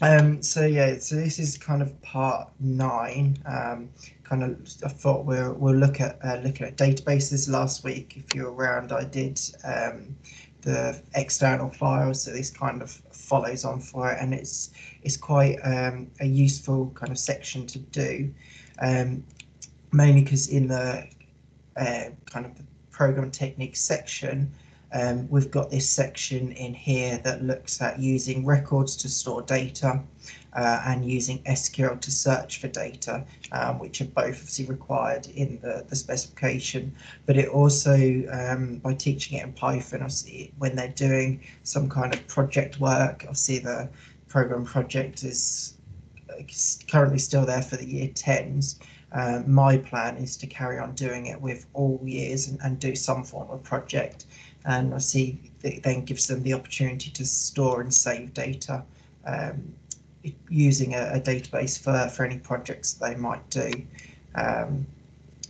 So yeah, so this is kind of part 9. Kind of, I thought we'll look at looking at databases. Last week, if you're around, I did the external files. So this kind of follows on for it, and it's quite a useful kind of section to do, um, mainly because in the kind of the program techniques section, we've got this section in here that looks at using records to store data and using SQL to search for data, which are both obviously required in the specification. But it also, by teaching it in Python, obviously when they're doing some kind of project work, obviously the program project is currently still there for the year 10s. My plan is to carry on doing it with all years and do some form of project, and obviously it then gives them the opportunity to store and save data using a database for any projects they might do. Um,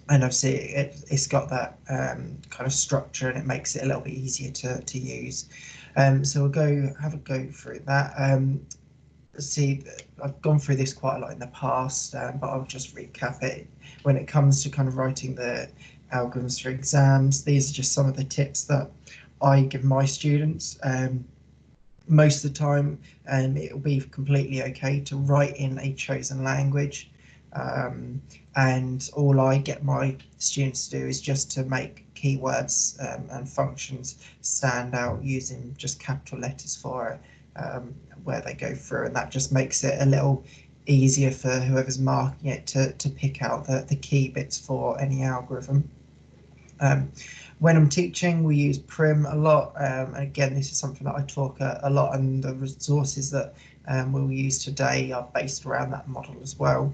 and obviously it's got that kind of structure, and it makes it a little bit easier to use. So we'll have a go through that. See, I've gone through this quite a lot in the past, but I'll just recap it. When it comes to kind of writing the algorithms for exams, these are just some of the tips that I give my students. Most of the time, it will be completely okay to write in a chosen language. And all I get my students to do is just to make keywords and functions stand out using just capital letters for it. Where they go through, and that just makes it a little easier for whoever's marking it to pick out the key bits for any algorithm. When I'm teaching, we use Prim a lot. Again, this is something that I talk a lot, and the resources that we'll use today are based around that model as well.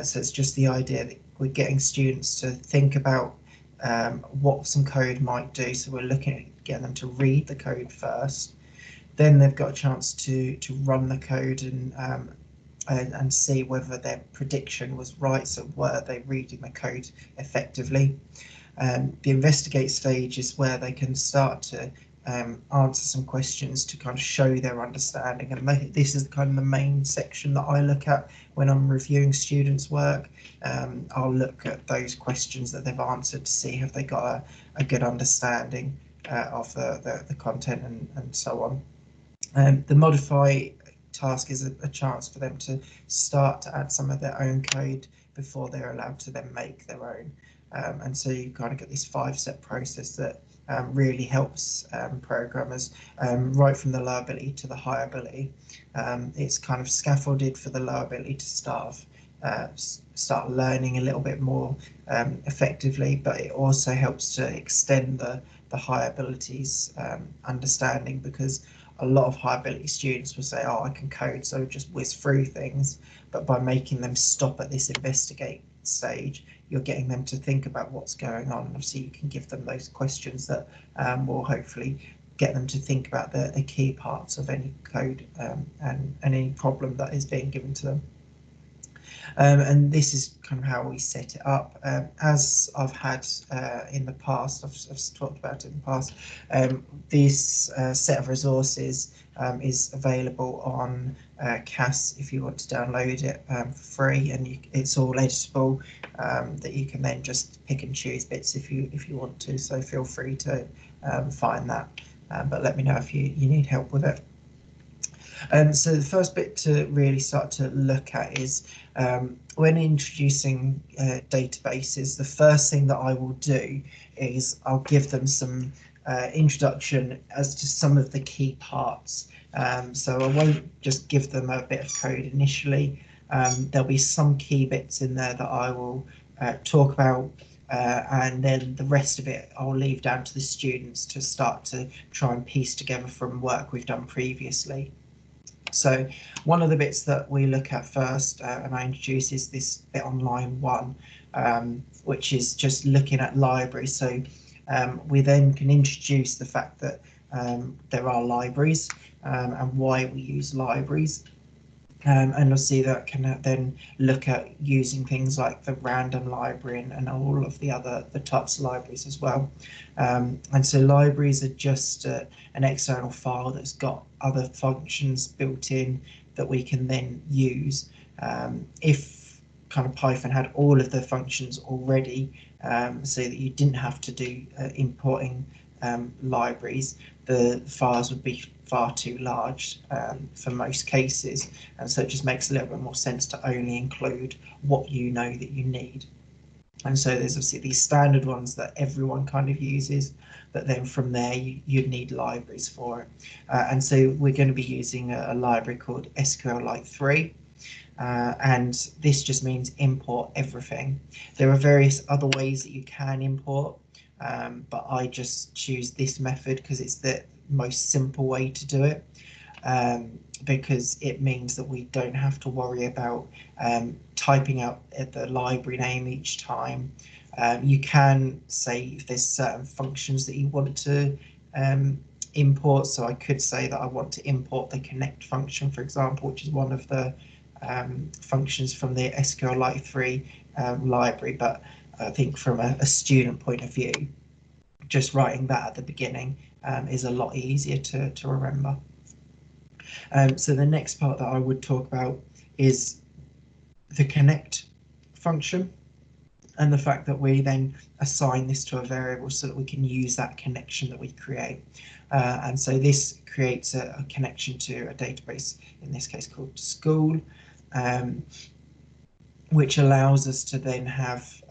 So it's just the idea that we're getting students to think about what some code might do. So we're looking at getting them to read the code first. Then they've got a chance to run the code and see whether their prediction was right. So were they reading the code effectively? The investigate stage is where they can start to answer some questions to kind of show their understanding. And this is kind of the main section that I look at when I'm reviewing students' work. I'll look at those questions that they've answered to see have they got a good understanding of the content and so on. The modify task is a chance for them to start to add some of their own code before they're allowed to then make their own. And so you kind of get this 5-step process that really helps programmers right from the low ability to the high ability. It's kind of scaffolded for the low ability to start learning a little bit more effectively, but it also helps to extend the high abilities understanding, because a lot of high ability students will say, oh, I can code, so just whiz through things. But by making them stop at this investigate stage, you're getting them to think about what's going on. Obviously, you can give them those questions that will hopefully get them to think about the key parts of any code and any problem that is being given to them. And this is kind of how we set it up. As I've had in the past, I've talked about it in the past, this set of resources is available on CAS if you want to download it for free, and it's all editable, that you can then just pick and choose bits if you want to, so feel free to find that, but let me know if you need help with it. So the first bit to really start to look at is when introducing databases, the first thing that I will do is I'll give them some introduction as to some of the key parts. So I won't just give them a bit of code initially. There'll be some key bits in there that I will talk about, and then the rest of it I'll leave down to the students to start to try and piece together from work we've done previously. So one of the bits that we look at first, and I introduce, is this bit on line 1, which is just looking at libraries. So we then can introduce the fact that there are libraries and why we use libraries. And you'll see that can then look at using things like the random library and all of the types of libraries as well. And so libraries are just an external file that's got other functions built in that we can then use. If kind of Python had all of the functions already, so that you didn't have to do importing libraries, the files would be far too large for most cases, and so it just makes a little bit more sense to only include what you know that you need. And so there's obviously these standard ones that everyone kind of uses, but then from there you'd need libraries for it. And so we're going to be using a library called SQLite 3. And this just means import everything. There are various other ways that you can import, but I just choose this method because it's the most simple way to do it, because it means that we don't have to worry about typing out the library name each time. You can say if there's certain functions that you want to import. So I could say that I want to import the connect function, for example, which is one of the functions from the SQLite 3 library. But I think from a student point of view, just writing that at the beginning is a lot easier to remember. So the next part that I would talk about is the connect function, and the fact that we then assign this to a variable so that we can use that connection that we create. And so this creates a connection to a database, in this case called school, which allows us to then have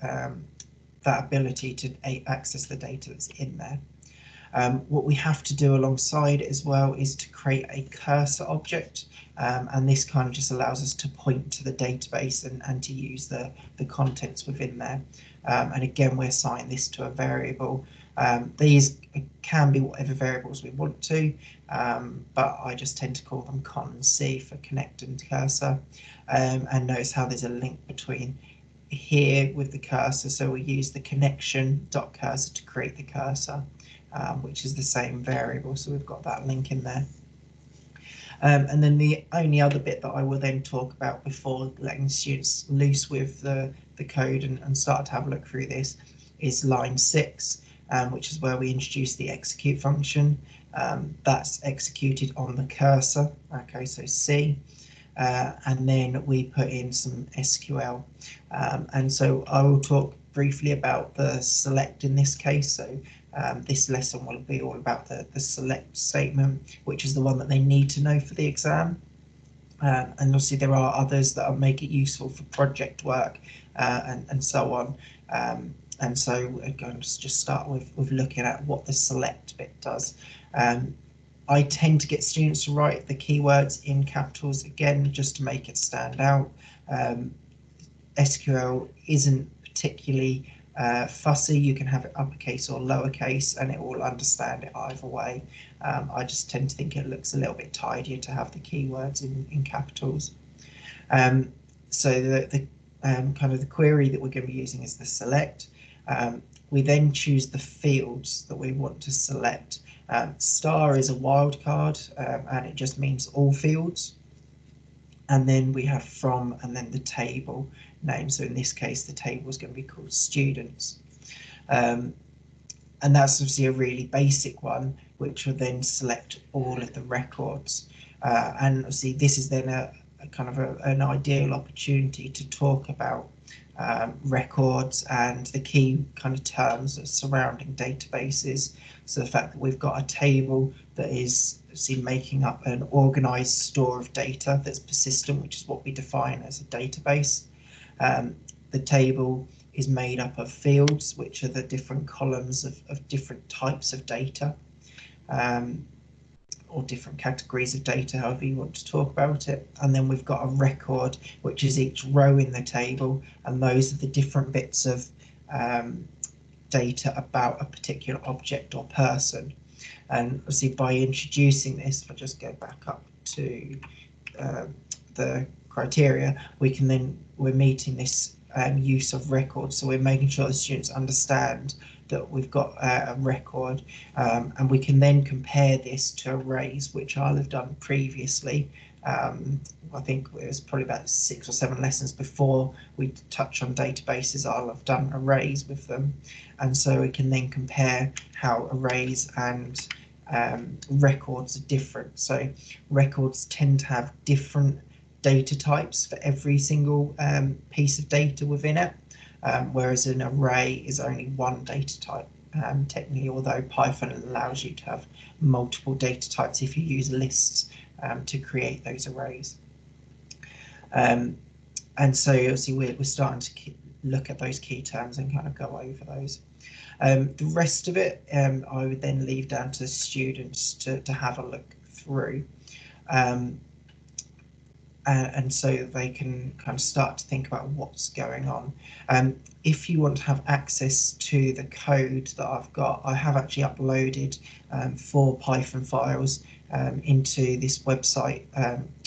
that ability to access the data that's in there. What we have to do alongside it as well is to create a cursor object, and this kind of just allows us to point to the database and to use the contents within there. And again, we assign this to a variable. These can be whatever variables we want to, but I just tend to call them con-c for connect and cursor. And notice how there's a link between here with the cursor, so we use the connection.cursor to create the cursor, which is the same variable, so we've got that link in there. And then the only other bit that I will then talk about before letting students loose with the code and start to have a look through this is line 6, which is where we introduce the execute function. That's executed on the cursor, okay, so C. And then we put in some SQL. And so I will talk briefly about the select in this case. So this lesson will be all about the select statement, which is the one that they need to know for the exam. And obviously there are others that will make it useful for project work and so on. And so we're going to just start with looking at what the select bit does. I tend to get students to write the keywords in capitals again, just to make it stand out. SQL isn't particularly fussy. You can have it uppercase or lowercase and it will understand it either way. I just tend to think it looks a little bit tidier to have the keywords in capitals. So the kind of the query that we're going to be using is the select. We then choose the fields that we want to select. Star is a wildcard, and it just means all fields. And then we have from and then the table name. So in this case, the table is going to be called students. And that's obviously a really basic one, which will then select all of the records. And obviously this is then a kind of an ideal opportunity to talk about records and the key kind of terms surrounding databases. So the fact that we've got a table that is making up an organized store of data that's persistent, which is what we define as a database. The table is made up of fields, which are the different columns of different types of data, or different categories of data, however you want to talk about it. And then we've got a record, which is each row in the table, and those are the different bits of data about a particular object or person. And obviously by introducing this, if I just go back up to the criteria, we can then, we're meeting this use of records, so we're making sure the students understand that we've got a record, and we can then compare this to arrays, which I'll have done previously. I think it was probably about 6 or 7 lessons before we touch on databases. I'll have done arrays with them, and so we can then compare how arrays and records are different. So records tend to have different data types for every single piece of data within it, whereas an array is only one data type. Technically, although Python allows you to have multiple data types if you use lists to create those arrays. And so obviously we're starting to look at those key terms and kind of go over those. The rest of it I would then leave down to students to have a look through. And so they can kind of start to think about what's going on. If you want to have access to the code that I've got, I have actually uploaded 4 Python files into this website,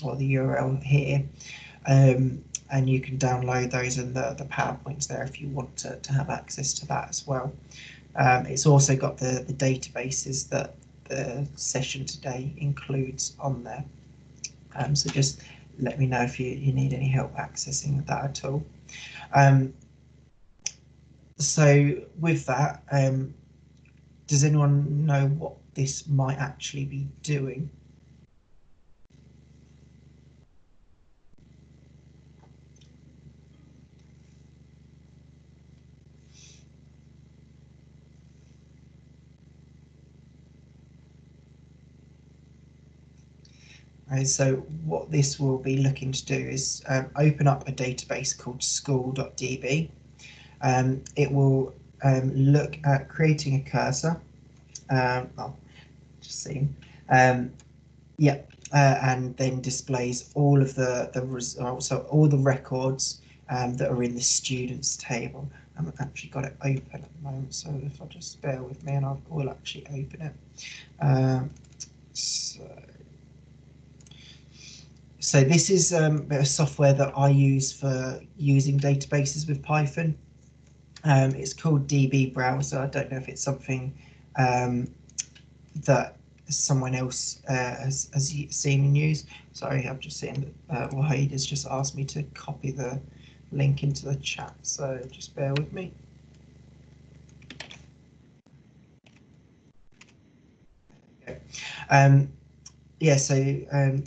or the URL here, and you can download those and the PowerPoints there if you want to have access to that as well. It's also got the databases that the session today includes on there. So just let me know if you need any help accessing that at all. So with that, does anyone know what this might actually be doing? So what this will be looking to do is open up a database called school.db. It will look at creating a cursor. Just seeing. And then displays all of the results, so all the records that are in the students table. I haven't actually got it open at the moment, so if I just bear with me and I will actually open it. So this is a software that I use for using databases with Python. It's called DB Browser. I don't know if it's something that someone else has seen and used. Sorry, I've just seen that Wahid has just asked me to copy the link into the chat, so just bear with me. Okay. So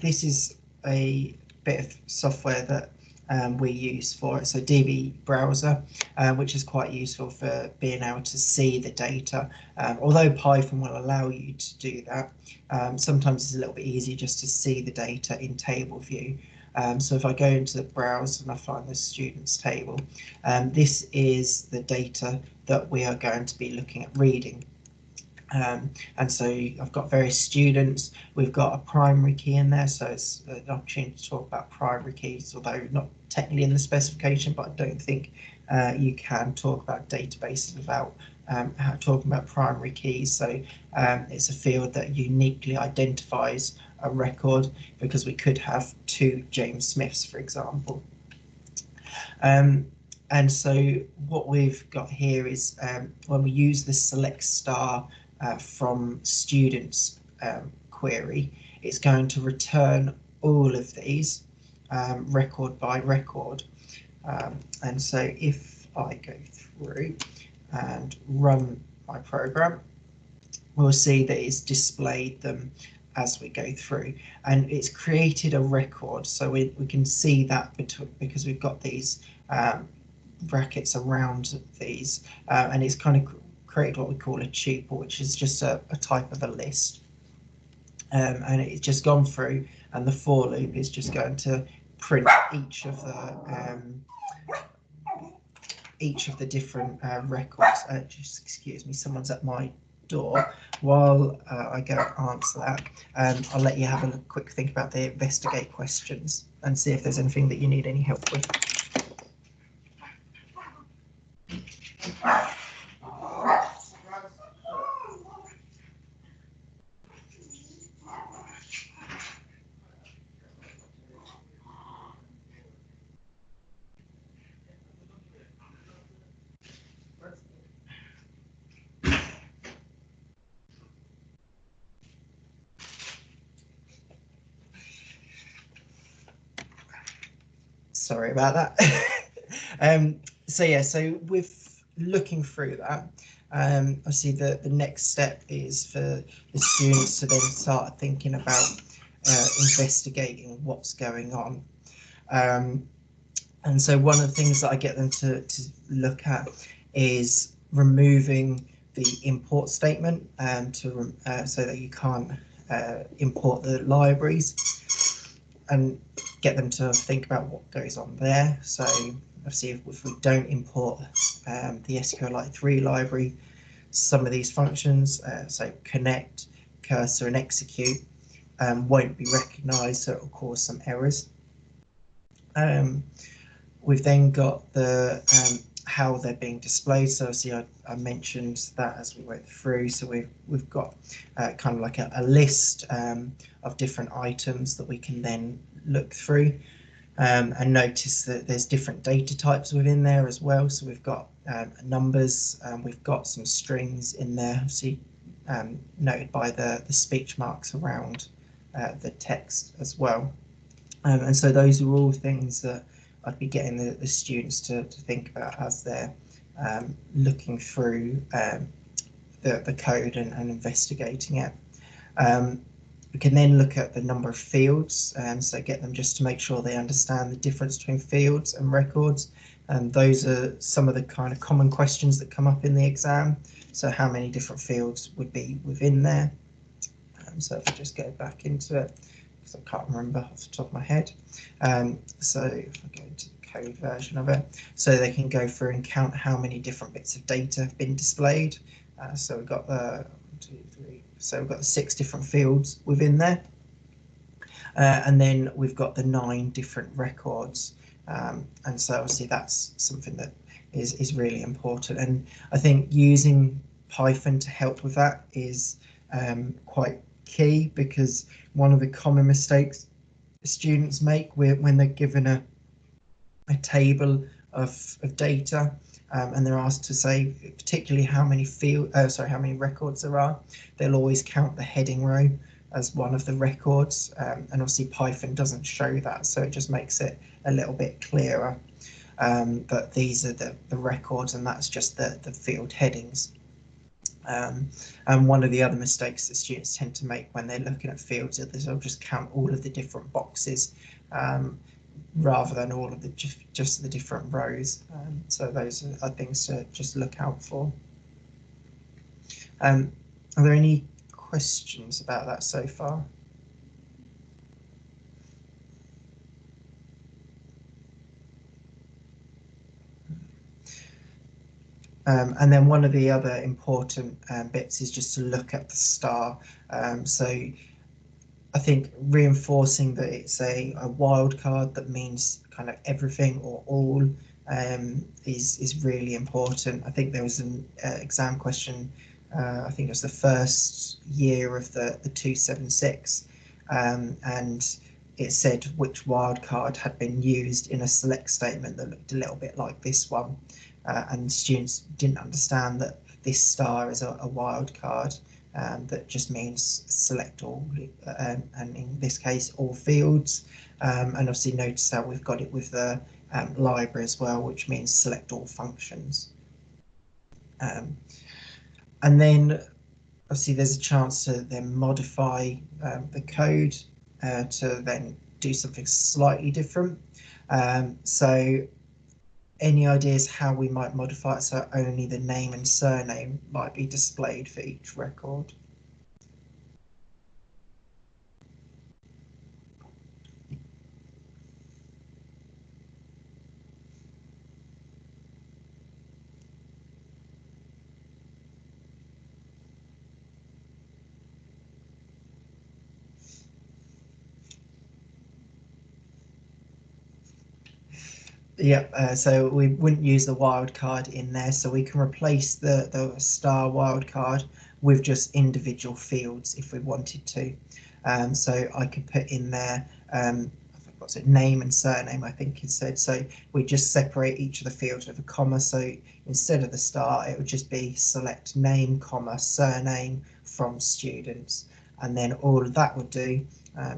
this is a bit of software that we use for it. So DB Browser, which is quite useful for being able to see the data. Although Python will allow you to do that, sometimes it's a little bit easier just to see the data in table view. So if I go into the browser and I find the students table, this is the data that we are going to be looking at reading. And so I've got various students. We've got a primary key in there, so it's an opportunity to talk about primary keys, although not technically in the specification, but I don't think you can talk about databases without talking about primary keys. So it's a field that uniquely identifies a record, because we could have 2 James Smiths, for example. And so what we've got here is when we use the select star from students query, it's going to return all of these record by record. And so if I go through and run my program, we'll see that it's displayed them as we go through, and it's created a record, so we can see that because we've got these brackets around these, and it's kind of created what we call a tuple, which is just a type of a list, and it's just gone through, and the for loop is just going to print each of the different records. Just excuse me, someone's at my door. While I go answer that, I'll let you have a quick think about the investigate questions and see if there's anything that you need any help with. Sorry about that. So yeah, so with looking through that, obviously the next step is for the students to then start thinking about investigating what's going on. And so one of the things that I get them to look at is removing the import statement so that you can't import the libraries, and get them to think about what goes on there. So obviously if we don't import the SQLite 3 library, some of these functions, so connect, cursor and execute, won't be recognised, so it will cause some errors. We've then got the how they're being displayed. So obviously I mentioned that as we went through. So we've got kind of like a list of different items that we can then look through, and notice that there's different data types within there as well. So we've got numbers, we've got some strings in there, obviously noted by the speech marks around the text as well. And so those are all things that I'd be getting the students to think about as they're looking through the code and investigating it. We can then look at the number of fields, so get them just to make sure they understand the difference between fields and records. And those are some of the kind of common questions that come up in the exam. So how many different fields would be within there? So if I just go back into it, because I can't remember off the top of my head. So if I go into the code version of it, so they can go through and count how many different bits of data have been displayed. So we've got the 1, 2, 3. So we've got 6 different fields within there. And then we've got the 9 different records. And so obviously that's something that is really important. And I think using Python to help with that is quite key, because one of the common mistakes students make when they're given a table of data, and they're asked to say particularly how many how many records there are, they'll always count the heading row as one of the records, and obviously Python doesn't show that, so it just makes it a little bit clearer. But these are the records, and that's just the field headings. And one of the other mistakes that students tend to make when they're looking at fields is they'll just count all of the different boxes, rather than all of the just the different rows. So those are things to just look out for. Are there any questions about that so far? And then one of the other important bits is just to look at the star. So I think reinforcing that it's a wildcard that means kind of everything or all is really important. I think there was an exam question, I think it was the first year of the 276, and it said which wildcard had been used in a select statement that looked a little bit like this one. And students didn't understand that this star is a wildcard. That just means select all, and in this case all fields, and obviously notice how we've got it with the library as well, which means select all functions. And then obviously there's a chance to then modify the code to then do something slightly different. So any ideas how we might modify it so only the name and surname might be displayed for each record? Yeah, so we wouldn't use the wildcard in there, so we can replace the star wildcard with just individual fields if we wanted to. So I could put in there, what's it, name and surname, I think it said. So we just separate each of the fields with a comma. So instead of the star, it would just be select name, comma, surname from students. And then all of that would do,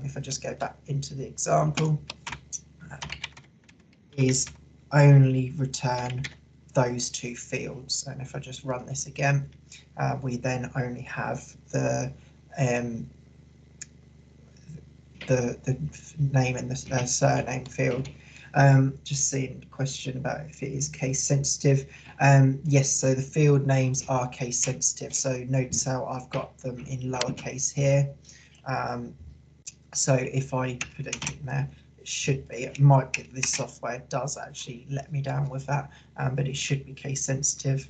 if I just go back into the example, is only return those two fields. And if I just run this again, we then only have the name and the surname field. Just seeing the question about if it is case sensitive. Yes, so the field names are case sensitive. So notice how I've got them in lowercase here. So if I put it in there, it should be, it might be, this software does actually let me down with that, but it should be case sensitive.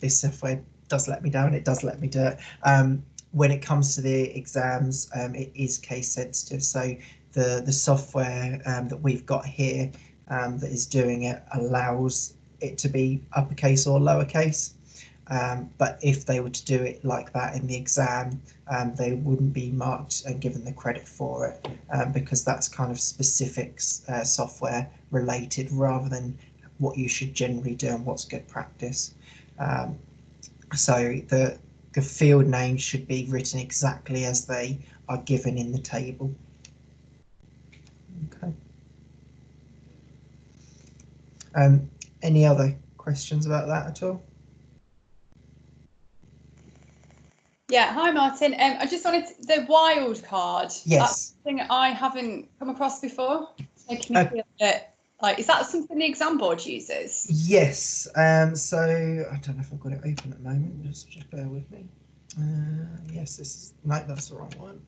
This software does let me down, it does let me do it. When it comes to the exams, it is case sensitive. So the software that we've got here that is doing it allows it to be uppercase or lowercase. But if they were to do it like that in the exam, they wouldn't be marked and given the credit for it, because that's kind of specific software related rather than what you should generally do and what's good practice. So the field name should be written exactly as they are given in the table. Okay. Any other questions about that at all? Yeah, hi Martin. I just wanted the wild card. Yes. That's something I haven't come across before. It's making me feel a bit like, is that something the exam board uses? Yes. So I don't know if I've got it open at the moment. Just bear with me. Yes, this is, no, that's the wrong one.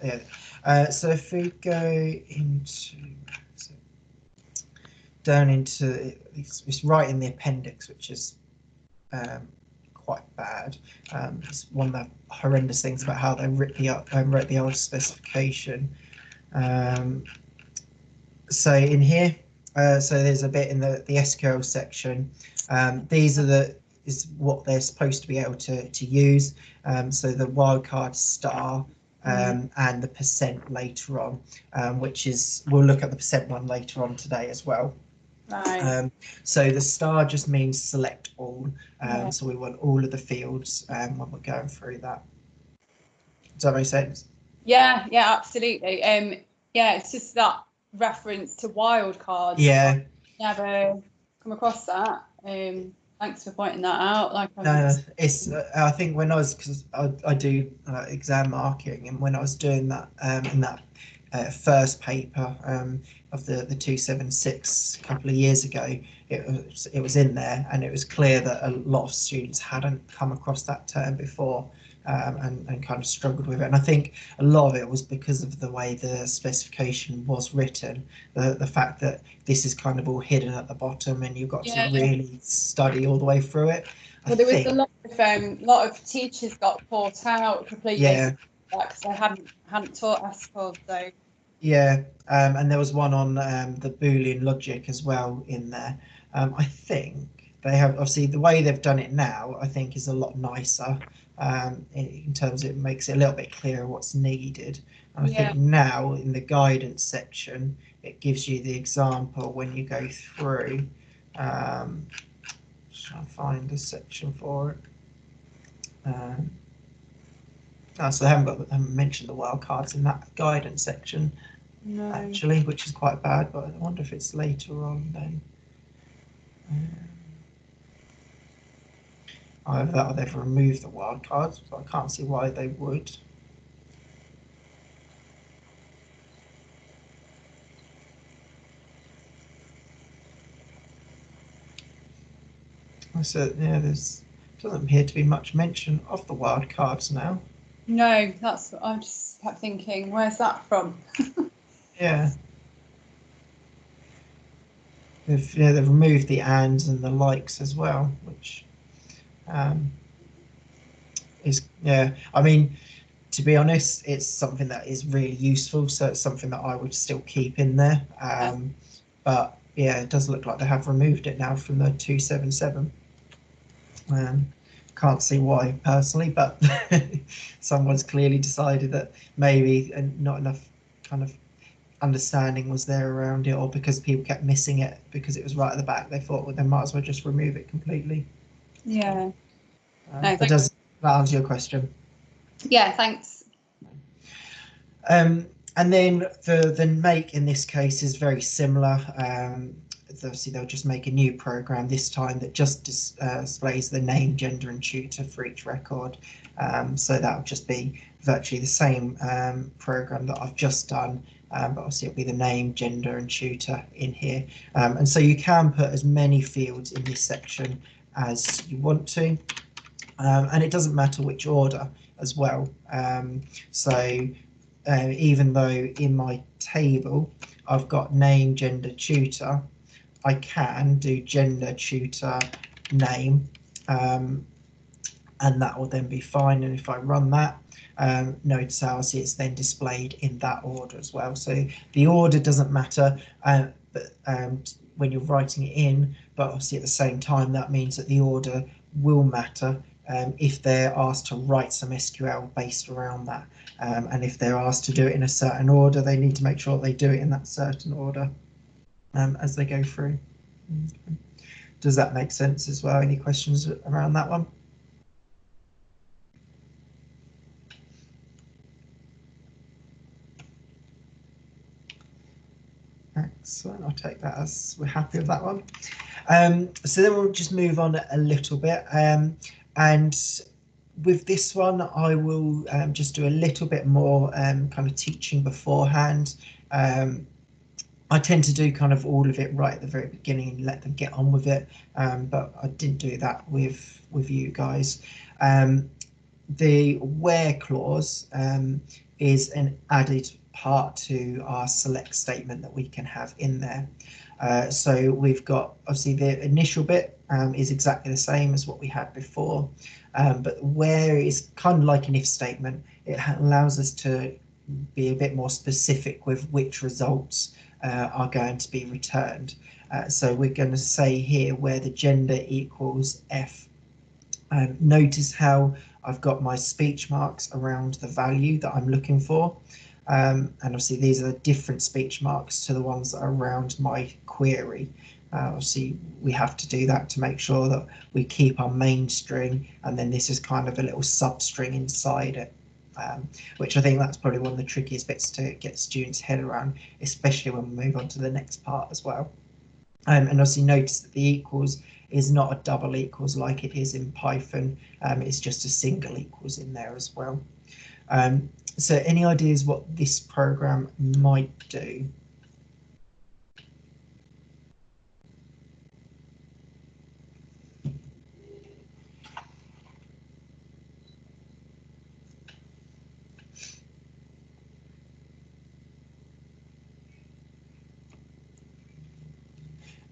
Yeah. So if we go into, down into, it's right in the appendix, which is quite bad. It's one of the horrendous things about how they wrote the old specification. So in here, so there's a bit in the SQL section. These are is what they're supposed to be able to use. So the wildcard star and the percent later on, which is, we'll look at the percent one later on today as well. Right. So the star just means select all. So we want all of the fields when we're going through that. Does that make sense? Yeah, absolutely. Yeah, it's just that reference to wildcards. Yeah. I've never come across that. Thanks for pointing that out. Like, it's I think when I was, because I do exam marking, and when I was doing that in that first paper of the 276 a couple of years ago, it was in there, and it was clear that a lot of students hadn't come across that term before. And kind of struggled with it, and I think a lot of it was because of the way the specification was written, the fact that this is kind of all hidden at the bottom, and you've got to really study all the way through it. Well, there was a lot of teachers got caught out completely because they hadn't taught SQL. So yeah, and there was one on the Boolean logic as well in there. I think they have, obviously the way they've done it now, I think is a lot nicer. In terms of, it makes it a little bit clearer what's needed. And I think now in the guidance section, it gives you the example when you go through. Just trying to find the section for it. So they haven't mentioned the wildcards in that guidance section, actually, which is quite bad. But I wonder if it's later on then. Either they've removed the wildcards, so I can't see why they would. So yeah, there's doesn't appear to be much mention of the wildcards now. No, that's what I just kept thinking. Where's that from? Yeah. They've removed the ands and the likes as well, which is, I mean, to be honest, it's something that is really useful, so it's something that I would still keep in there. But yeah, it does look like they have removed it now from the 277. Can't see why personally, but someone's clearly decided that maybe not enough kind of understanding was there around it, or because people kept missing it because it was right at the back, they thought, well, they might as well just remove it completely. Yeah. But does that answer your question? Yeah, thanks. And then the make in this case is very similar. Obviously, they'll just make a new program this time that just displays the name, gender, and tutor for each record. So that'll just be virtually the same program that I've just done, but obviously it'll be the name, gender, and tutor in here. And so you can put as many fields in this section as you want to, and it doesn't matter which order as well. Even though in my table I've got name, gender, tutor, I can do gender, tutor, name, and that will then be fine. And if I run that, notice how it's then displayed in that order as well. So the order doesn't matter when you're writing it in, but obviously at the same time that means that the order will matter if they're asked to write some SQL based around that. And if they're asked to do it in a certain order, they need to make sure they do it in that certain order as they go through. Does that make sense as well? Any questions around that one? Excellent, I'll take that as we're happy with that one. So then we'll just move on a little bit. And with this one, I will just do a little bit more kind of teaching beforehand. I tend to do kind of all of it right at the very beginning and let them get on with it, but I didn't do that with you guys. The where clause is an added part to our select statement that we can have in there. So we've got, obviously the initial bit is exactly the same as what we had before, but where is kind of like an if statement. It allows us to be a bit more specific with which results are going to be returned. So we're going to say here where the gender equals F. Notice how I've got my speech marks around the value that I'm looking for. And obviously these are different speech marks to the ones that are around my query. Obviously we have to do that to make sure that we keep our main string, and then this is kind of a little substring inside it, which I think that's probably one of the trickiest bits to get students' head around, especially when we move on to the next part as well. And obviously notice that the equals is not a double equals like it is in Python. It's just a single equals in there as well. So any ideas what this program might do?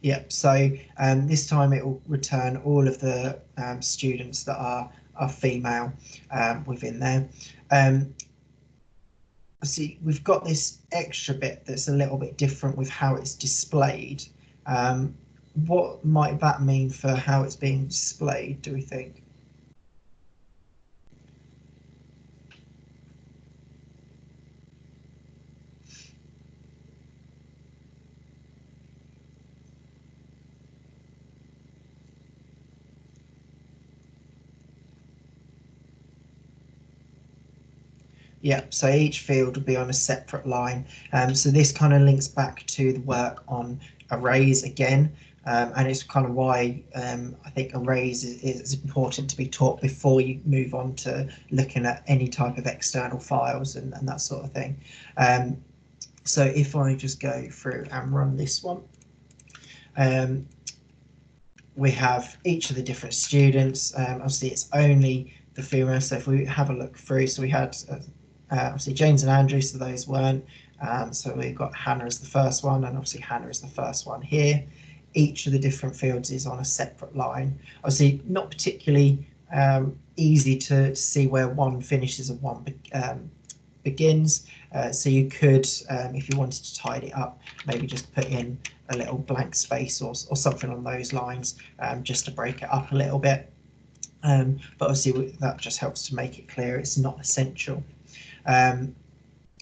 Yep, so this time it will return all of the students that are female within there. See, we've got this extra bit that's a little bit different with how it's displayed. What might that mean for how it's being displayed, do we think? Yeah, so each field will be on a separate line. So this kind of links back to the work on arrays again. And it's kind of why I think arrays is important to be taught before you move on to looking at any type of external files and that sort of thing. So if I just go through and run this one, we have each of the different students. Obviously, it's only the female. So if we have a look through, so we had obviously James and Andrew, so those weren't. So we've got Hannah as the first one, and obviously Hannah is the first one here. Each of the different fields is on a separate line. Obviously, not particularly easy to see where one finishes and one begins. So you could, if you wanted to tidy it up, maybe just put in a little blank space or something on those lines, just to break it up a little bit. But obviously that just helps to make it clear it's not essential.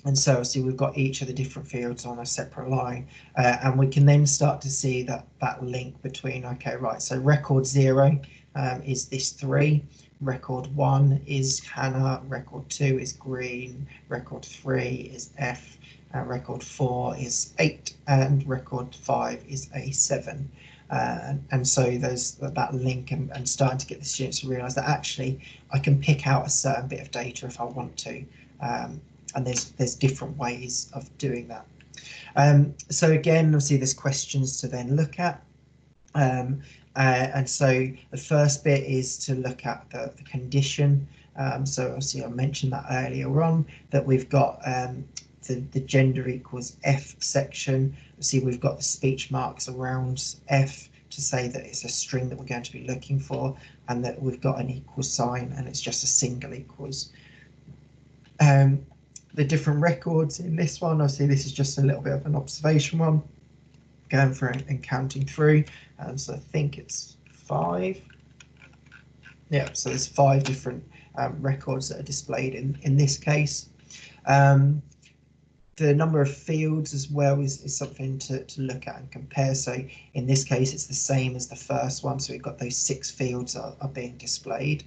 And so obviously we've got each of the different fields on a separate line, and we can then start to see that link between, okay, right, so record 0 is this 3, record 1 is Hannah, record 2 is Green, record 3 is F, record 4 is 8, and record 5 is A7. And so there's that link and starting to get the students to realise that actually I can pick out a certain bit of data if I want to, and there's different ways of doing that. So again, obviously there's questions to then look at. And so the first bit is to look at the condition. So obviously I mentioned that earlier on, that we've got the gender equals F section. See, we've got the speech marks around F to say that it's a string that we're going to be looking for, and that we've got an equal sign and it's just a single equals. The different records in this one, obviously this is just a little bit of an observation one, going through and counting through. So I think it's 5. Yeah, so there's 5 different records that are displayed in this case. The number of fields as well is something to look at and compare. So in this case, it's the same as the first one. So we've got those 6 fields are being displayed.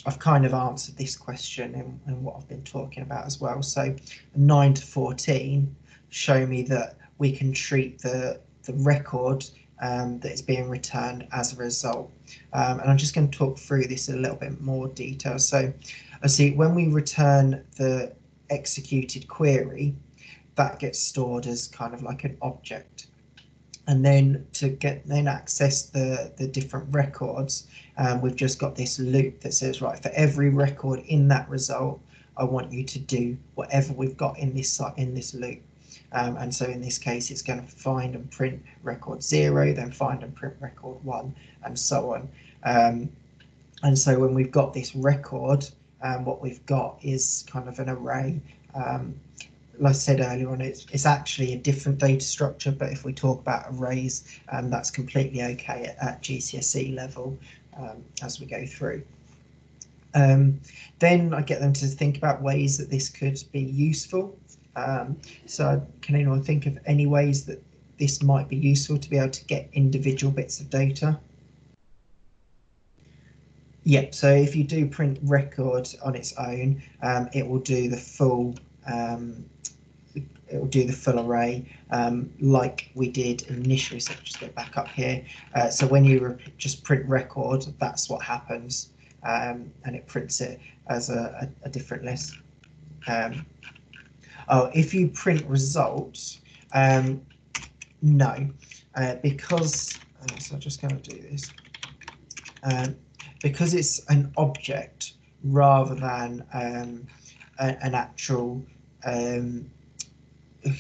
I've kind of answered this question in what I've been talking about as well. So 9 to 14 show me that we can treat the record that is being returned as a result. And I'm just going to talk through this in a little bit more detail. So I see when we return the executed query, that gets stored as kind of like an object. And then to access the different records, we've just got this loop that says, right, for every record in that result, I want you to do whatever we've got in this loop. And so in this case, it's going to find and print record 0, then find and print record 1, and so on. And so when we've got this record, what we've got is kind of an array. Like I said earlier on, it's actually a different data structure, but if we talk about arrays, that's completely okay at GCSE level as we go through. Then I get them to think about ways that this could be useful. So can anyone think of any ways that this might be useful to be able to get individual bits of data? Yep, so if you do print record on its own, it will do the full array like we did initially. So just go back up here. So when you just print record, that's what happens, and it prints it as a different list. If you print results, no, because so I'm just going to do this. Because it's an object rather than an actual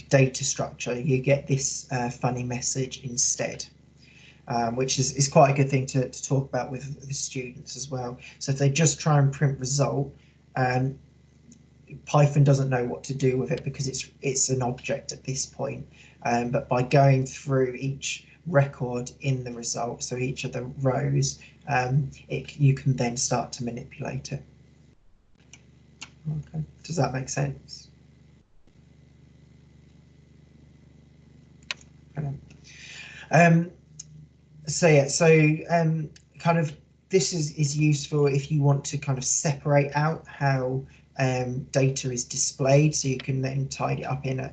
data structure, you get this funny message instead, which is quite a good thing to talk about with the students as well. So if they just try and print result, Python doesn't know what to do with it because it's an object at this point. But by going through each record in the result, so each of the rows, you can then start to manipulate it. Okay, does that make sense? So yeah, kind of this is useful if you want to kind of separate out how data is displayed, so you can then tidy it up in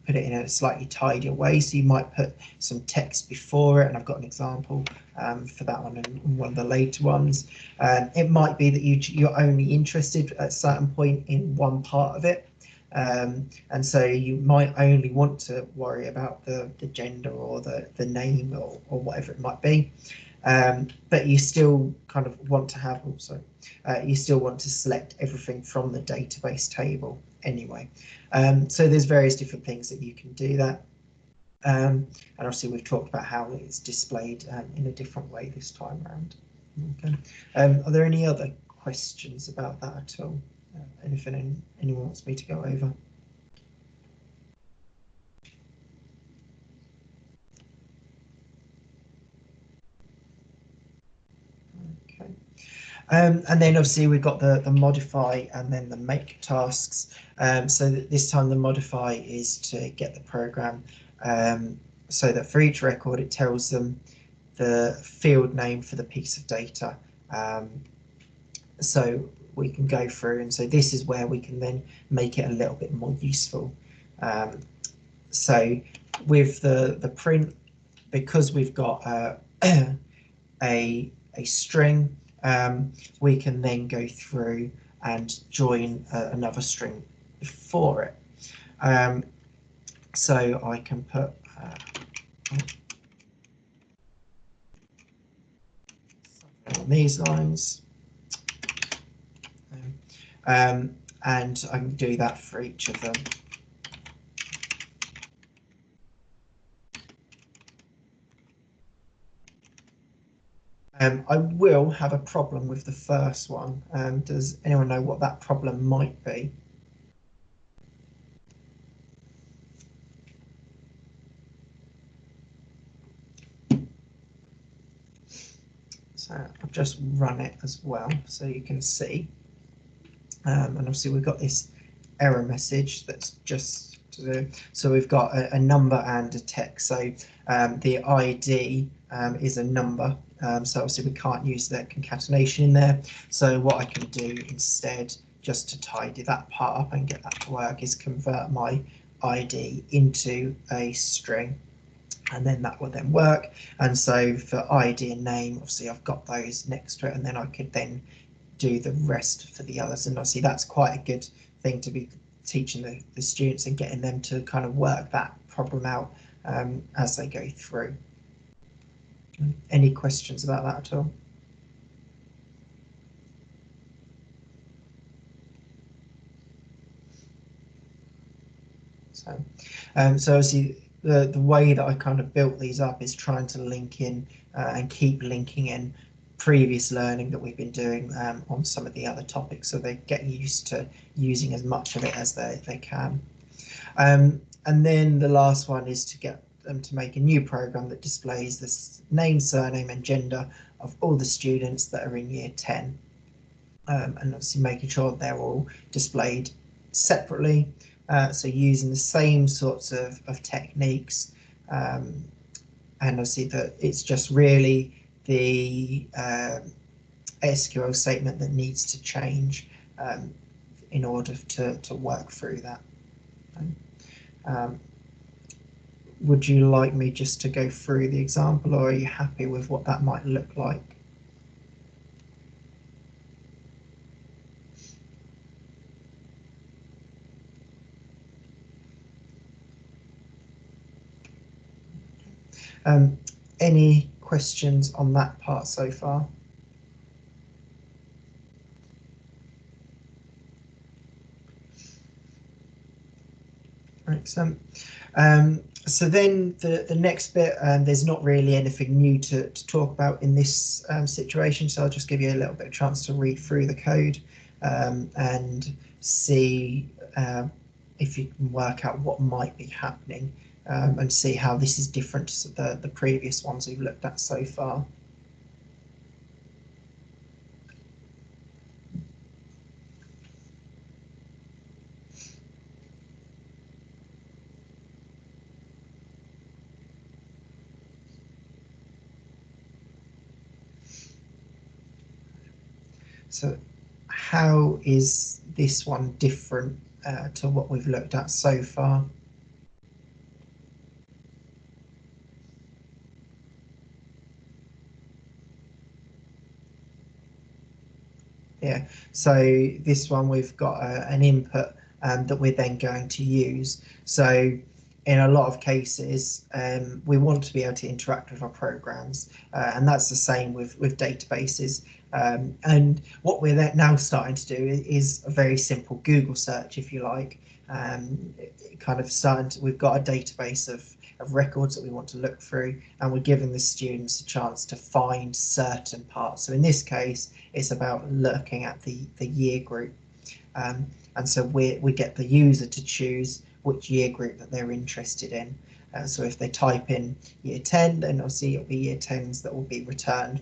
put it in a slightly tidier way. So you might put some text before it, and I've got an example for that one in one of the later ones. It might be that you're only interested at a certain point in one part of it, and so you might only want to worry about the gender or the name or whatever it might be. But you still kind of want to have you still want to select everything from the database table anyway. So there's various different things that you can do that. And obviously we've talked about how it's displayed in a different way this time around. Okay. Are there any other questions about that at all? Anything anyone wants me to go over? Okay. And then obviously we've got the modify and then the make tasks. So that this time the modify is to get the program so that for each record it tells them the field name for the piece of data. So we can go through, and so this is where we can then make it a little bit more useful. So with the print, because we've got a string, we can then go through and join another string for it. So I can put on these lines, and I can do that for each of them. I will have a problem with the first one. Does anyone know what that problem might be? So I've just run it as well, so you can see. And obviously we've got this error message that's just so we've got a number and a text. So the ID is a number, so obviously we can't use that concatenation in there. So what I can do instead, just to tidy that part up and get that to work, is convert my ID into a string, and then that will then work. And so for ID and name, obviously I've got those next to it, and then I could then do the rest for the others. And obviously that's quite a good thing to be teaching the students and getting them to kind of work that problem out as they go through. Any questions about that at all? So obviously the way that I kind of built these up is trying to link in and keep linking in previous learning that we've been doing on some of the other topics, so they get used to using as much of it as they can. And then the last one is to get them to make a new program that displays the name, surname and gender of all the students that are in year 10, and obviously making sure they're all displayed separately, so using the same sorts of techniques, and obviously that it's just really the SQL statement that needs to change in order to work through that. Would you like me just to go through the example, or are you happy with what that might look like? Any questions on that part so far? Excellent. So then the next bit, there's not really anything new to talk about in this situation, so I'll just give you a little bit of chance to read through the code and see if you can work out what might be happening, and see how this is different to the previous ones we've looked at so far. So how is this one different to what we've looked at so far? Yeah, so this one we've got an input that we're then going to use. So in a lot of cases, we want to be able to interact with our programs, and that's the same with databases. And what we're now starting to do is a very simple Google search, if you like. Kind of we've got a database of records that we want to look through, and we're giving the students a chance to find certain parts. So in this case, it's about looking at the year group, and so we get the user to choose which year group that they're interested in. So if they type in year 10, then obviously it'll be year 10s that will be returned.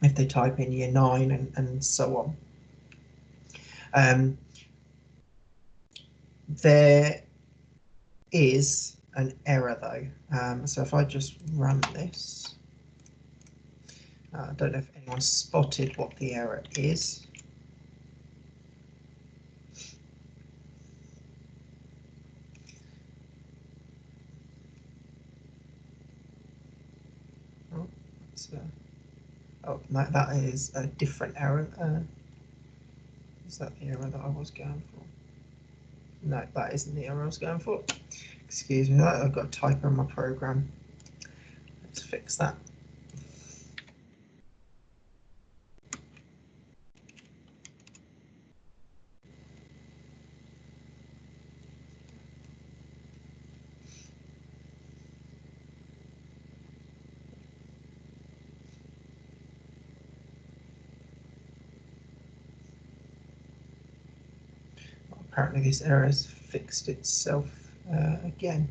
If they type in year 9 and so on. There is an error though. So if I just run this, I don't know if anyone spotted what the error is. Oh, oh no, that is a different error. Is that the error that I was going for? No, that isn't the error I was going for. Excuse me, I've got a typo in my program. Let's fix that. Apparently this error has fixed itself again.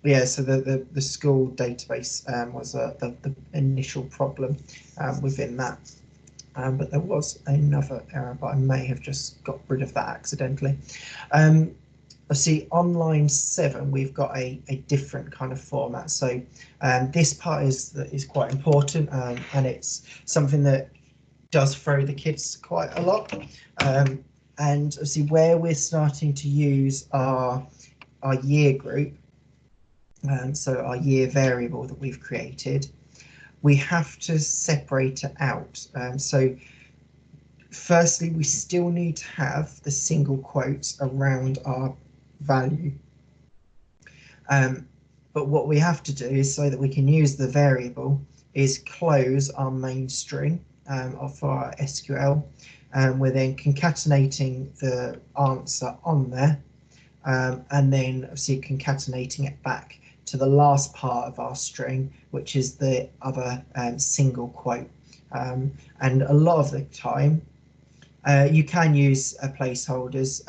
Yeah, so the school database was the initial problem within that. But there was another error, but I may have just got rid of that accidentally. I see online 7, we've got a different kind of format. So this part is quite important, and it's something that does throw the kids quite a lot. And obviously where we're starting to use our year group, so our year variable that we've created, we have to separate it out. So firstly, we still need to have the single quotes around our value. But what we have to do is, so that we can use the variable, is close our main string of our SQL. We're then concatenating the answer on there, and then obviously concatenating it back to the last part of our string, which is the other single quote. And a lot of the time, you can use placeholders.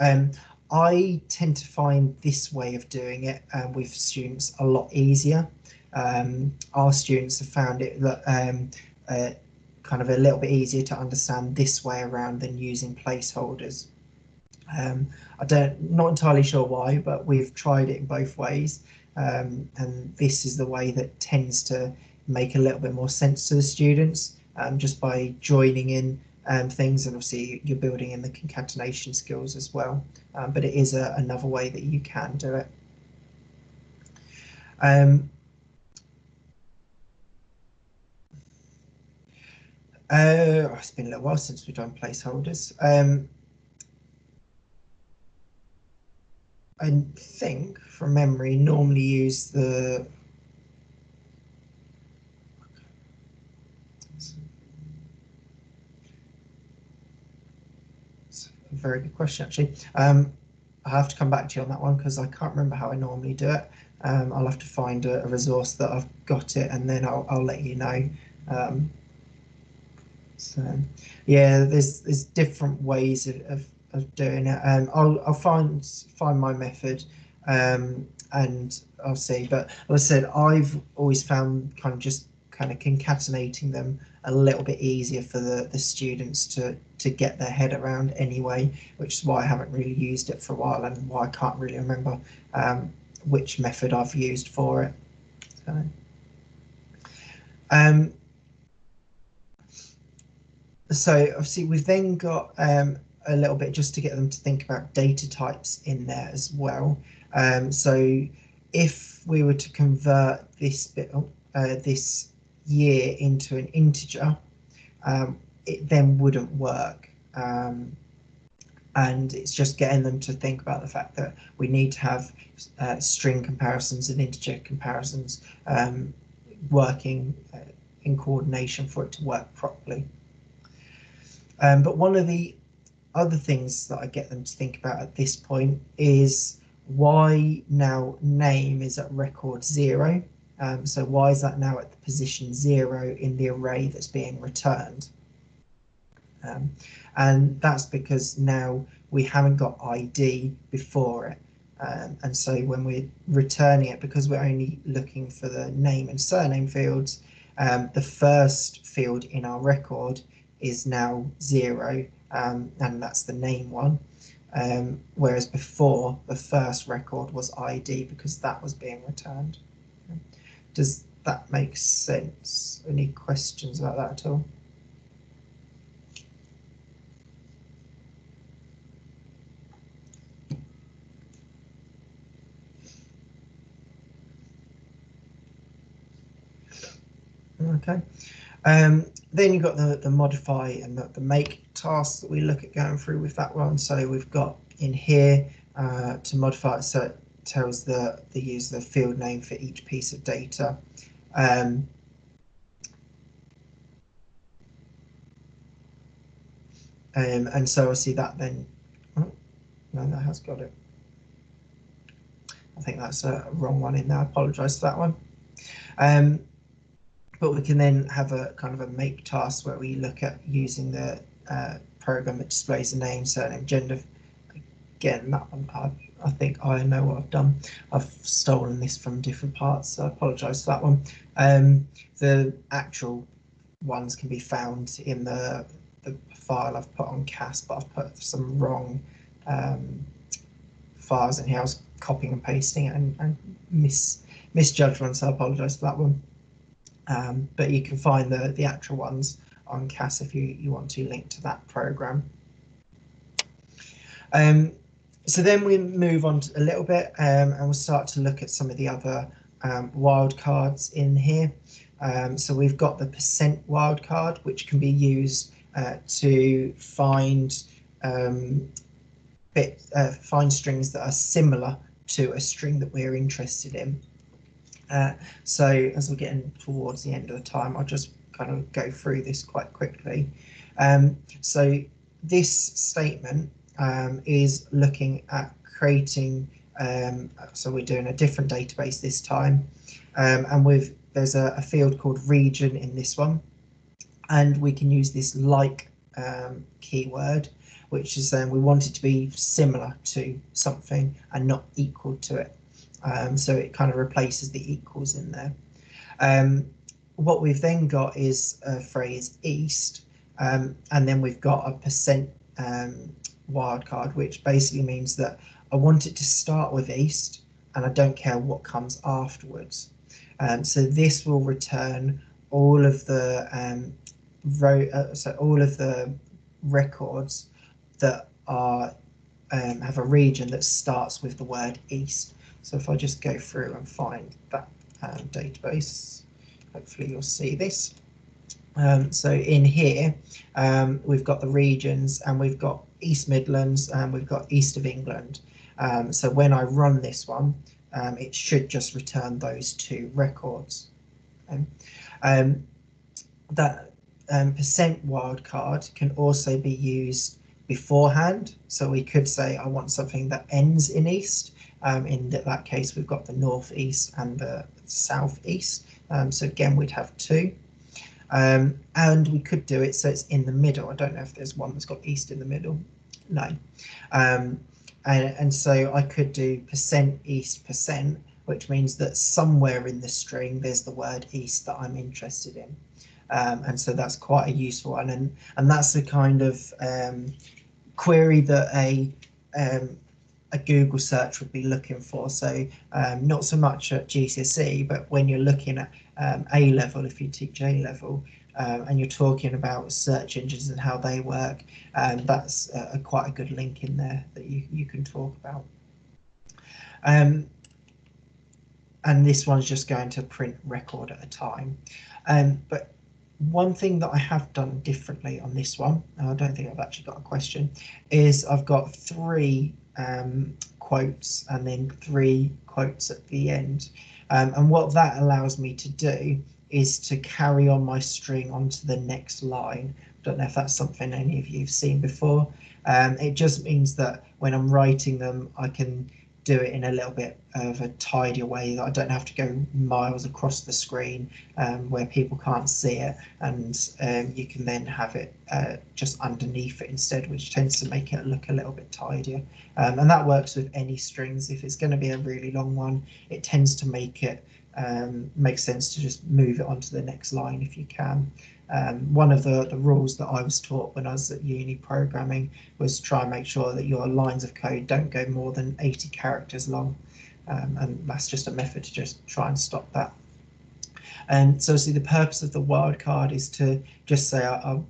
I tend to find this way of doing it with students a lot easier. Our students have found it kind of a little bit easier to understand this way around than using placeholders. Not entirely sure why, but we've tried it in both ways, and this is the way that tends to make a little bit more sense to the students, just by joining in things, and obviously you're building in the concatenation skills as well, but it is another way that you can do it. It's been a little while since we've done placeholders. I think from memory normally use the a very good question, actually. I have to come back to you on that one because I can't remember how I normally do it. I'll have to find a resource that I've got it, and then I'll let you know. So yeah, there's different ways of doing it. I'll find my method, and I'll see. But like I said, I've always found kind of concatenating them a little bit easier for the students to get their head around anyway, which is why I haven't really used it for a while, and why I can't really remember which method I've used for it. So obviously we've then got a little bit just to get them to think about data types in there as well. So if we were to convert this bit, this year into an integer, it then wouldn't work. And it's just getting them to think about the fact that we need to have string comparisons and integer comparisons working in coordination for it to work properly. But one of the other things that I get them to think about at this point is why now name is at record 0. So why is that now at the position 0 in the array that's being returned? And that's because now we haven't got ID before it. And so when we're returning it, because we're only looking for the name and surname fields, the first field in our record is now 0, and that's the name one. Whereas before, the first record was ID because that was being returned. Does that makes sense. Any questions about that at all? Okay. Then you've got the modify and the make tasks that we look at going through with that one. So we've got in here to modify it, so it tells the user the field name for each piece of data. And so obviously that then, oh, no, that has got it. I think that's a wrong one in there. I apologise for that one. But we can then have a kind of a make task where we look at using the program that displays the name, surname, gender. Again, that one, I think I know what I've done. I've stolen this from different parts, so I apologise for that one. The actual ones can be found in the file I've put on CAS, but I've put some wrong files in here. I was copying and pasting it and misjudged one, so I apologise for that one. But you can find the actual ones on CAS if you want to link to that program. So then we move on a little bit and we'll start to look at some of the other wildcards in here. So we've got the % wildcard, which can be used to find strings that are similar to a string that we're interested in. So as we're getting towards the end of the time, I'll just kind of go through this quite quickly. So this statement is looking at creating, so we're doing a different database this time, and there's a field called region in this one, and we can use this like keyword, which is we want it to be similar to something and not equal to it. So it kind of replaces the equals in there. What we've then got is a phrase east, and then we've got a % wildcard, which basically means that I want it to start with east and I don't care what comes afterwards. So this will return all of the all of the records that are have a region that starts with the word east. So if I just go through and find that database, hopefully you'll see this. So in here, we've got the regions and we've got East Midlands and we've got East of England. So when I run this one, it should just return those two records. That % wildcard can also be used beforehand. So we could say I want something that ends in East. In that case, we've got the northeast and the southeast. So again, we'd have two. And we could do it so it's in the middle. I don't know if there's one that's got east in the middle. No. And so I could do % east %, which means that somewhere in the string there's the word east that I'm interested in. And so that's quite a useful one. And that's the kind of query that a Google search would be looking for. So not so much at GCSE, but when you're looking at A level, if you teach A level, and you're talking about search engines and how they work, that's quite a good link in there that you can talk about. And this one's just going to print record at a time. But one thing that I have done differently on this one, and I don't think I've actually got a question, is I've got 3 quotes and then 3 quotes at the end. And what that allows me to do is to carry on my string onto the next line. I don't know if that's something any of you have seen before. It just means that when I'm writing them, I can do it in a little bit of a tidier way, that I don't have to go miles across the screen where people can't see it, and you can then have it just underneath it instead, which tends to make it look a little bit tidier. And that works with any strings. If it's going to be a really long one, it tends to make it make sense to just move it onto the next line if you can. One of the rules that I was taught when I was at uni programming was try and make sure that your lines of code don't go more than 80 characters long, and that's just a method to just try and stop that. And so see, the purpose of the wildcard is to just say I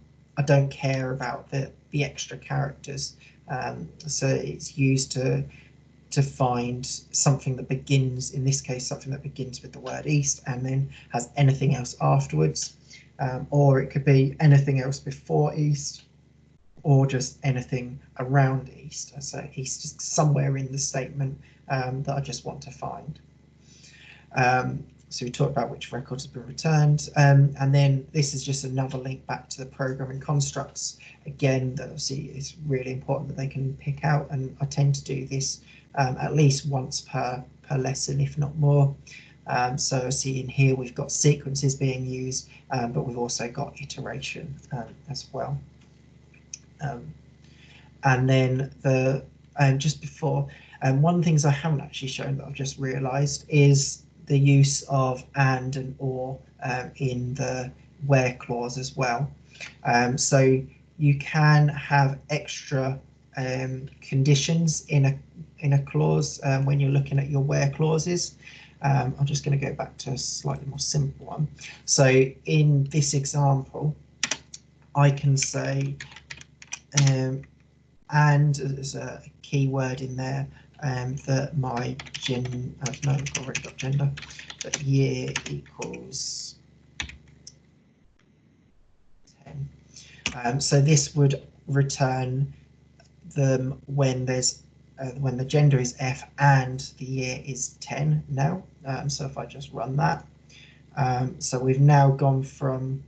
don't care about the extra characters. So it's used to find something that begins, in this case, something that begins with the word east and then has anything else afterwards. Or it could be anything else before east, or just anything around east. So east is somewhere in the statement that I just want to find. So we talked about which records have been returned, and then this is just another link back to the programming constructs. Again, that obviously is really important that they can pick out, and I tend to do this at least once per lesson, if not more. So see in here we've got sequences being used, but we've also got iteration as well. And then just before, one of the things I haven't actually shown that I've just realised is the use of and or in the where clause as well. So you can have extra conditions in a clause when you're looking at your where clauses. I'm just going to go back to a slightly more simple one. So in this example, I can say and there's a keyword in there that my I've already got gender, but year equals 10. So this would return them when there's when the gender is F and the year is 10 now. So if I just run that, so we've now gone from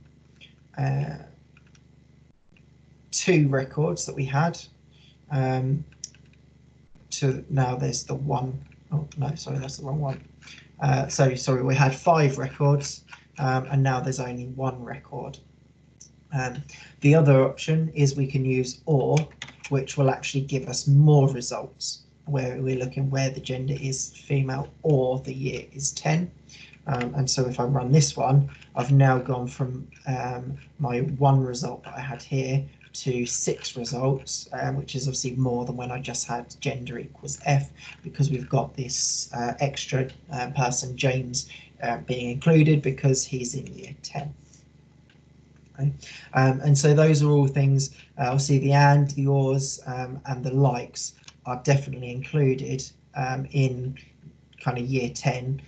2 records that we had to now there's the 1. Oh no, sorry, that's the wrong one. So sorry, we had 5 records and now there's only 1 record. The other option is we can use or, which will actually give us more results, where we're looking where the gender is female or the year is 10. And so if I run this one, I've now gone from my 1 result that I had here to 6 results, which is obviously more than when I just had gender equals F, because we've got this extra person, James, being included because he's in year 10. Okay. And so those are all things, obviously the and, the ors, and the likes are definitely included in kind of year 10,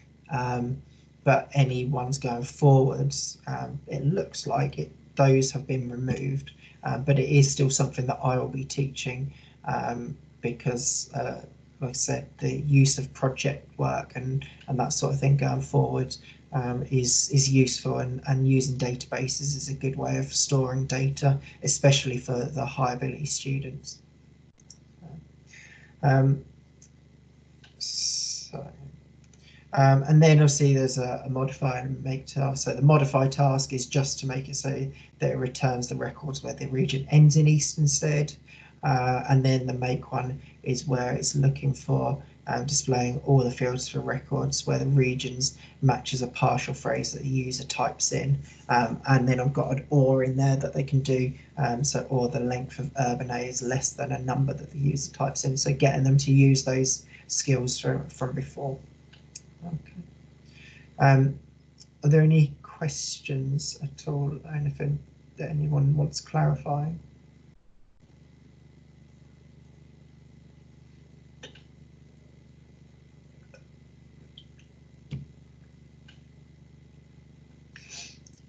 but any ones going forwards, it looks like those have been removed, but it is still something that I will be teaching because, like I said, the use of project work and that sort of thing going forward is useful, and using databases is a good way of storing data, especially for the high ability students. And then obviously there's a modify and make task. So the modify task is just to make it so that it returns the records where the region ends in east instead. And then the make one is where it's looking for displaying all the fields for records where the regions matches a partial phrase that the user types in. And then I've got an or in there that they can do. So or the length of urban A is less than a number that the user types in. So getting them to use those skills from before. Okay. Are there any questions at all? Anything that anyone wants clarifying?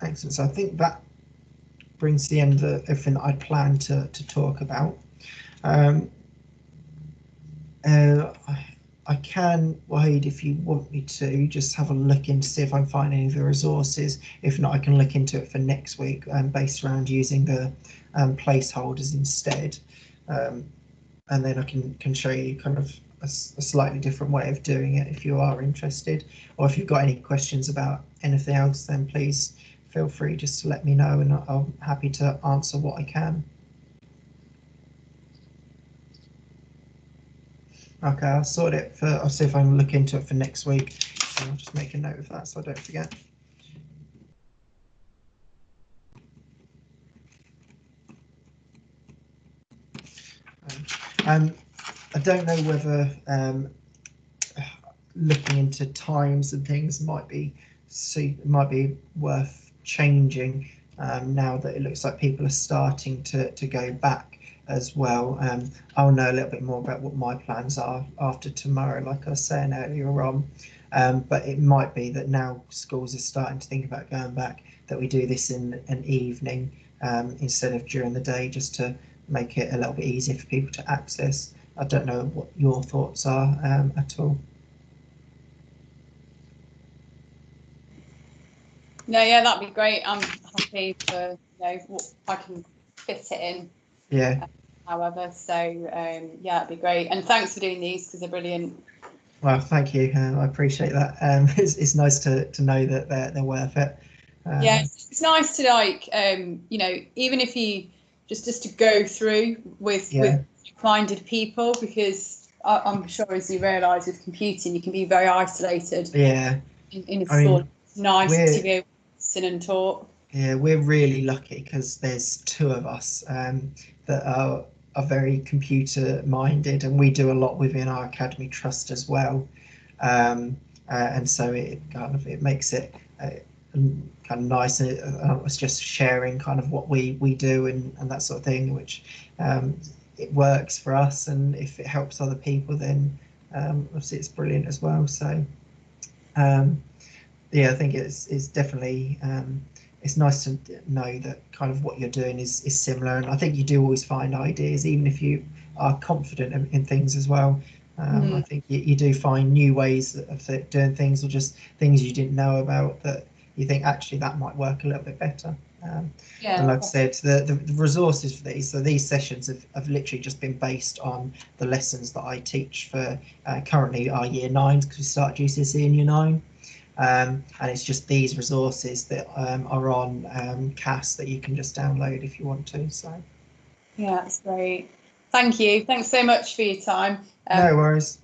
Excellent. So I think that brings to the end of everything that I'd planned to talk about. I can, Wahid, if you want me to, just have a look in to see if I can find any of the resources. If not, I can look into it for next week, based around using the placeholders instead. And then I can show you kind of a slightly different way of doing it if you are interested. Or if you've got any questions about anything else, then please feel free just to let me know, and I'm happy to answer what I can. Okay, I'll sort it for, I'll see if I can look into it for next week. And I'll just make a note of that so I don't forget. I don't know whether looking into times and things might be see, it might be worth changing now that it looks like people are starting to go back as well. I'll know a little bit more about what my plans are after tomorrow, like I was saying earlier on. But it might be that now schools are starting to think about going back, that we do this in an evening instead of during the day, just to make it a little bit easier for people to access. I don't know what your thoughts are at all. No, yeah, that'd be great. I'm happy for, what I can fit it in. Yeah. However, so yeah, it'd be great. And thanks for doing these, because they're brilliant. Well, thank you. I appreciate that. It's nice to know that they're worth it. Yeah, it's nice to even if you just to go through with minded people, because I'm sure, as you realise, with computing you can be very isolated. Yeah. In a school, it's nice to be able to listen and talk. Yeah, we're really lucky because there's two of us that are very computer minded, and we do a lot within our academy trust as well. And so it makes it kind of nice. It's just sharing kind of what we do and that sort of thing, which it works for us, and if it helps other people, then obviously it's brilliant as well. So yeah, I think it's definitely it's nice to know that kind of what you're doing is similar, and I think you do always find ideas, even if you are confident in things as well. I think you do find new ways of doing things, or just things you didn't know about that you think actually that might work a little bit better. And like I said, the resources for these, so these sessions have literally just been based on the lessons that I teach for currently our year 9s, because we start GCSE in year 9. And it's just these resources that are on CAS that you can just download if you want to. So yeah, that's great. Thank you. Thanks so much for your time. No worries.